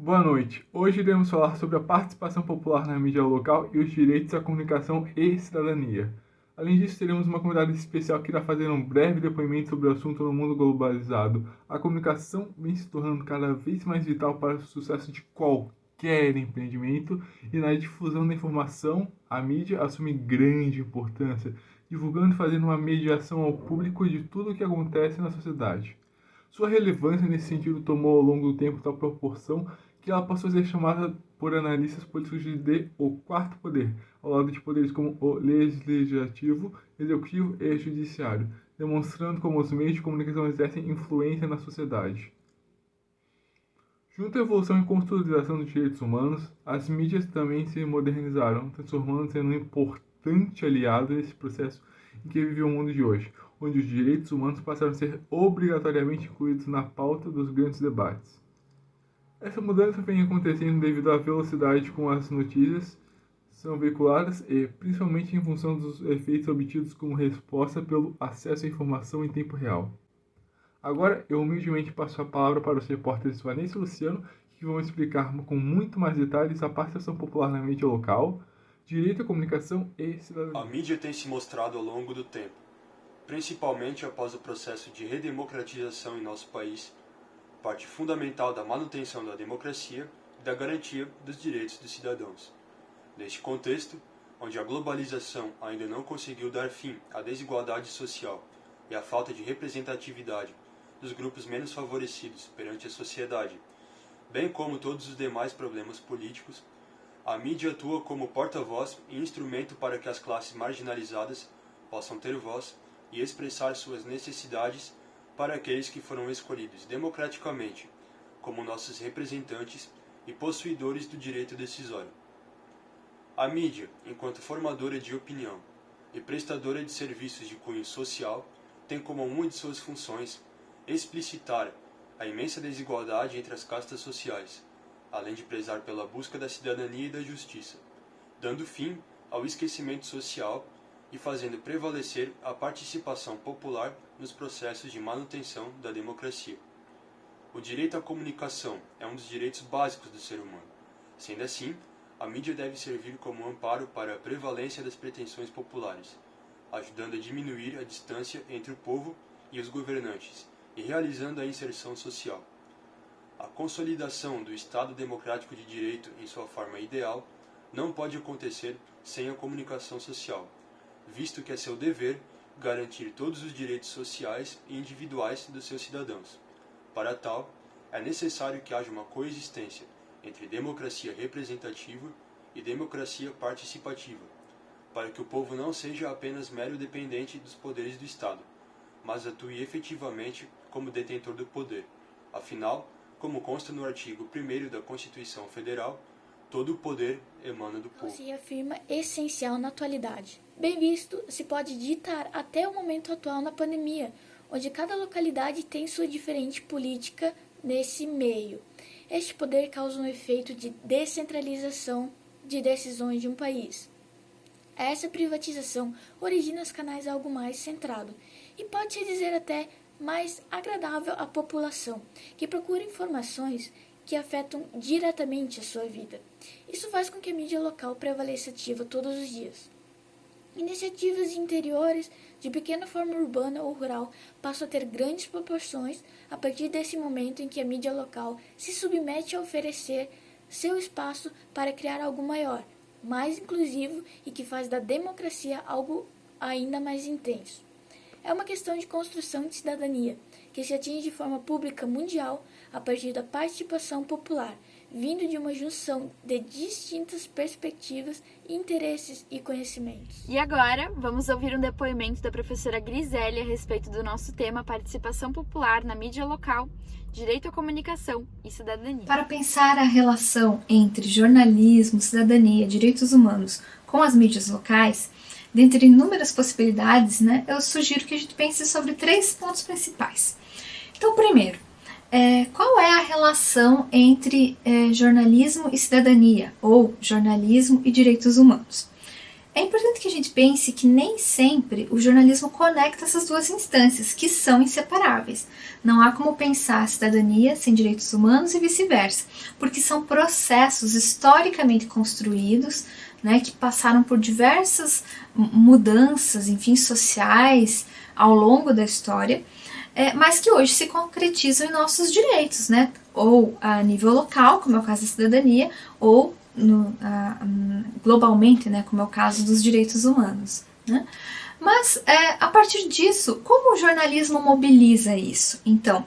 Boa noite. Hoje iremos falar sobre a participação popular na mídia local e os direitos à comunicação e cidadania. Além disso, teremos uma convidada especial que irá fazer um breve depoimento sobre o assunto no mundo globalizado. A comunicação vem se tornando cada vez mais vital para o sucesso de qualquer empreendimento e na difusão da informação, a mídia assume grande importância, divulgando e fazendo uma mediação ao público de tudo o que acontece na sociedade. Sua relevância nesse sentido tomou ao longo do tempo tal proporção que ela passou a ser chamada por analistas políticos de o quarto poder, ao lado de poderes como o legislativo, executivo e judiciário, demonstrando como os meios de comunicação exercem influência na sociedade. Junto à evolução e consolidação dos direitos humanos, as mídias também se modernizaram, transformando-se em um importante aliado nesse processo em que vive o mundo de hoje, onde os direitos humanos passaram a ser obrigatoriamente incluídos na pauta dos grandes debates. Essa mudança vem acontecendo devido à velocidade com as notícias são veiculadas e, principalmente em função dos efeitos obtidos como resposta pelo acesso à informação em tempo real. Agora, eu humildemente passo a palavra para os repórteres Vanessa e Luciano, que vão explicar com muito mais detalhes a participação popular na mídia local, direito à comunicação e cidadania. A mídia tem se mostrado ao longo do tempo, principalmente após o processo de redemocratização em nosso país, parte fundamental da manutenção da democracia e da garantia dos direitos dos cidadãos. Neste contexto, onde a globalização ainda não conseguiu dar fim à desigualdade social e à falta de representatividade dos grupos menos favorecidos perante a sociedade, bem como todos os demais problemas políticos, a mídia atua como porta-voz e instrumento para que as classes marginalizadas possam ter voz e expressar suas necessidades para aqueles que foram escolhidos democraticamente como nossos representantes e possuidores do direito decisório. A mídia, enquanto formadora de opinião e prestadora de serviços de cunho social, tem como uma de suas funções explicitar a imensa desigualdade entre as castas sociais, além de prezar pela busca da cidadania e da justiça, dando fim ao esquecimento social e fazendo prevalecer a participação popular nos processos de manutenção da democracia. O direito à comunicação é um dos direitos básicos do ser humano. Sendo assim, a mídia deve servir como amparo para a prevalência das pretensões populares, ajudando a diminuir a distância entre o povo e os governantes e realizando a inserção social. A consolidação do Estado democrático de direito em sua forma ideal não pode acontecer sem a comunicação social, visto que é seu dever garantir todos os direitos sociais e individuais dos seus cidadãos. Para tal, é necessário que haja uma coexistência entre democracia representativa e democracia participativa, para que o povo não seja apenas mero dependente dos poderes do Estado, mas atue efetivamente como detentor do poder. Afinal, como consta no artigo 1º da Constituição Federal, todo o poder emana do povo. Se afirma essencial na atualidade. Bem visto, se pode ditar até o momento atual na pandemia, onde cada localidade tem sua diferente política nesse meio. Este poder causa um efeito de descentralização de decisões de um país. Essa privatização origina os canais algo mais centrado e pode-se dizer até mais agradável à população, que procura informações que afetam diretamente a sua vida. Isso faz com que a mídia local prevaleça ativa todos os dias. Iniciativas interiores, de pequena forma urbana ou rural, passam a ter grandes proporções a partir desse momento em que a mídia local se submete a oferecer seu espaço para criar algo maior, mais inclusivo e que faz da democracia algo ainda mais intenso. É uma questão de construção de cidadania, que se atinge de forma pública mundial a partir da participação popular, vindo de uma junção de distintas perspectivas, interesses e conhecimentos. E agora, vamos ouvir um depoimento da professora Griselli a respeito do nosso tema Participação Popular na Mídia Local, Direito à Comunicação e Cidadania. Para pensar a relação entre jornalismo, cidadania e direitos humanos com as mídias locais, dentre inúmeras possibilidades, eu sugiro que a gente pense sobre 3 pontos principais. Então, primeiro, qual é a relação entre jornalismo e cidadania, ou jornalismo e direitos humanos? É importante que a gente pense que nem sempre o jornalismo conecta essas duas instâncias, que são inseparáveis. Não há como pensar a cidadania sem direitos humanos e vice-versa, porque são processos historicamente construídos, né, que passaram por diversas mudanças, enfim, sociais ao longo da história, mas que hoje se concretizam em nossos direitos, né, ou a nível local, como é o caso da cidadania, ou globalmente, né, como é o caso dos direitos humanos, né? Mas, a partir disso, como o jornalismo mobiliza isso? Então,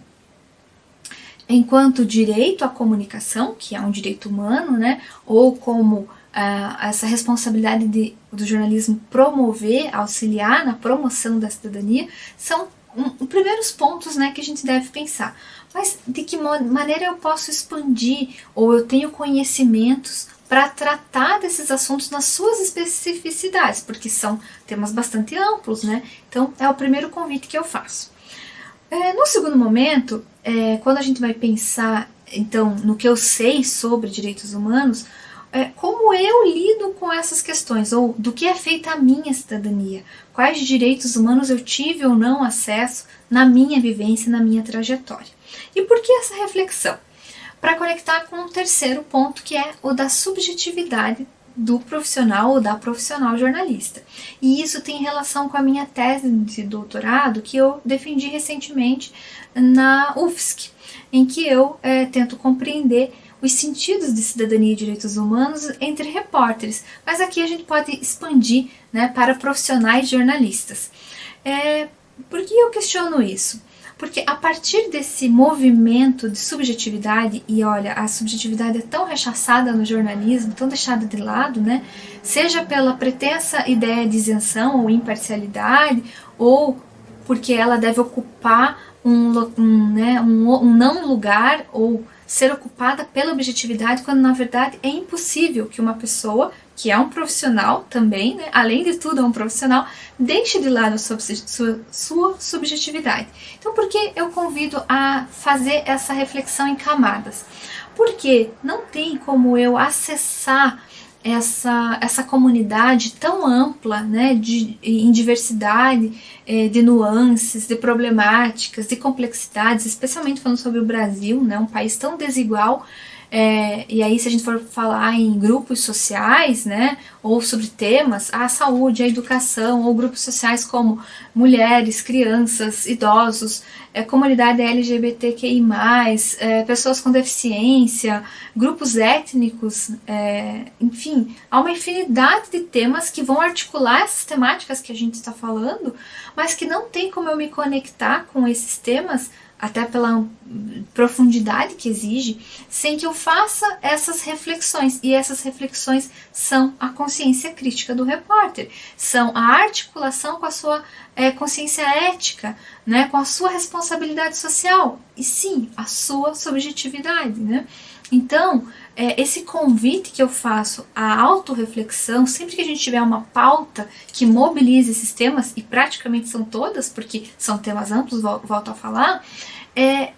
enquanto direito à comunicação, que é um direito humano, né, ou como essa responsabilidade do jornalismo promover, auxiliar na promoção da cidadania, são os primeiros pontos, né, que a gente deve pensar. Mas de que maneira eu posso expandir, ou eu tenho conhecimentos para tratar desses assuntos nas suas especificidades, porque são temas bastante amplos, né? Então, é o primeiro convite que eu faço. No segundo momento, quando a gente vai pensar, então, no que eu sei sobre direitos humanos, como eu lido com essas questões, ou do que é feita a minha cidadania, quais direitos humanos eu tive ou não acesso na minha vivência, na minha trajetória. E por que essa reflexão? Para conectar com um terceiro ponto, que é o da subjetividade do profissional ou da profissional jornalista. E isso tem relação com a minha tese de doutorado, que eu defendi recentemente na UFSC, em que eu tento compreender os sentidos de cidadania e direitos humanos entre repórteres, mas aqui a gente pode expandir, né, para profissionais jornalistas. Por que eu questiono isso? Porque a partir desse movimento de subjetividade, e olha, a subjetividade é tão rechaçada no jornalismo, tão deixada de lado, né? Seja pela pretensa ideia de isenção ou imparcialidade, ou porque ela deve ocupar um não lugar, ou ser ocupada pela objetividade, quando na verdade é impossível que uma pessoa, que é um profissional também, né, além de tudo é um profissional, deixe de lado a sua subjetividade. Então, por que eu convido a fazer essa reflexão em camadas? Porque não tem como eu acessar essa comunidade tão ampla, né, em diversidade de nuances, de problemáticas, de complexidades, especialmente falando sobre o Brasil, né, um país tão desigual. E aí, se a gente for falar em grupos sociais, né, ou sobre temas, a saúde, a educação, ou grupos sociais como mulheres, crianças, idosos, comunidade LGBTQI+, pessoas com deficiência, grupos étnicos, enfim, há uma infinidade de temas que vão articular essas temáticas que a gente está falando, mas que não tem como eu me conectar com esses temas, até pela profundidade que exige, sem que eu faça essas reflexões. E essas reflexões são a consciência crítica do repórter, são a articulação com a sua consciência ética, né, com a sua responsabilidade social, e sim, a sua subjetividade, né? Então, esse convite que eu faço à autorreflexão, sempre que a gente tiver uma pauta que mobilize esses temas, e praticamente são todas, porque são temas amplos, volto a falar,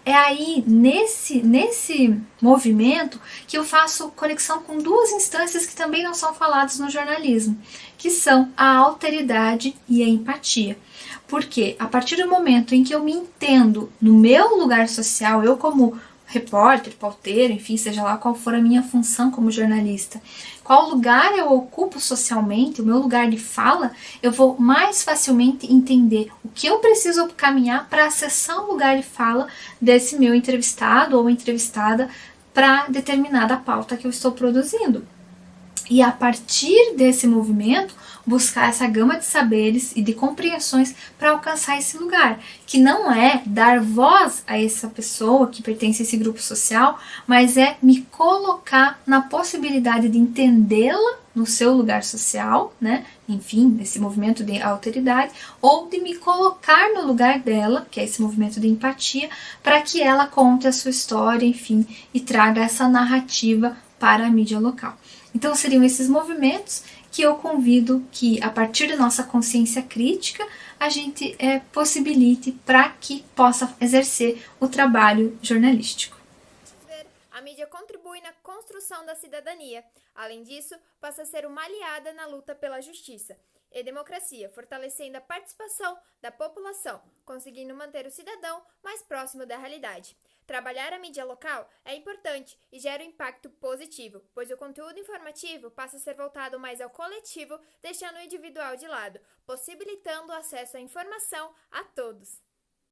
aí nesse movimento que eu faço conexão com duas instâncias que também não são faladas no jornalismo, que são a alteridade e a empatia. Porque a partir do momento em que eu me entendo no meu lugar social, eu como repórter, pauteiro, enfim, seja lá qual for a minha função como jornalista, qual lugar eu ocupo socialmente, o meu lugar de fala, eu vou mais facilmente entender o que eu preciso caminhar para acessar o lugar de fala desse meu entrevistado ou entrevistada para determinada pauta que eu estou produzindo. E a partir desse movimento, buscar essa gama de saberes e de compreensões para alcançar esse lugar, que não é dar voz a essa pessoa que pertence a esse grupo social, mas é me colocar na possibilidade de entendê-la no seu lugar social, né? Enfim, nesse movimento de alteridade, ou de me colocar no lugar dela, que é esse movimento de empatia, para que ela conte a sua história, enfim, e traga essa narrativa para a mídia local. Então seriam esses movimentos que eu convido que, a partir da nossa consciência crítica, a gente possibilite para que possa exercer o trabalho jornalístico. A mídia contribui na construção da cidadania. Além disso, passa a ser uma aliada na luta pela justiça e democracia, fortalecendo a participação da população, conseguindo manter o cidadão mais próximo da realidade. Trabalhar a mídia local é importante e gera um impacto positivo, pois o conteúdo informativo passa a ser voltado mais ao coletivo, deixando o individual de lado, possibilitando o acesso à informação a todos.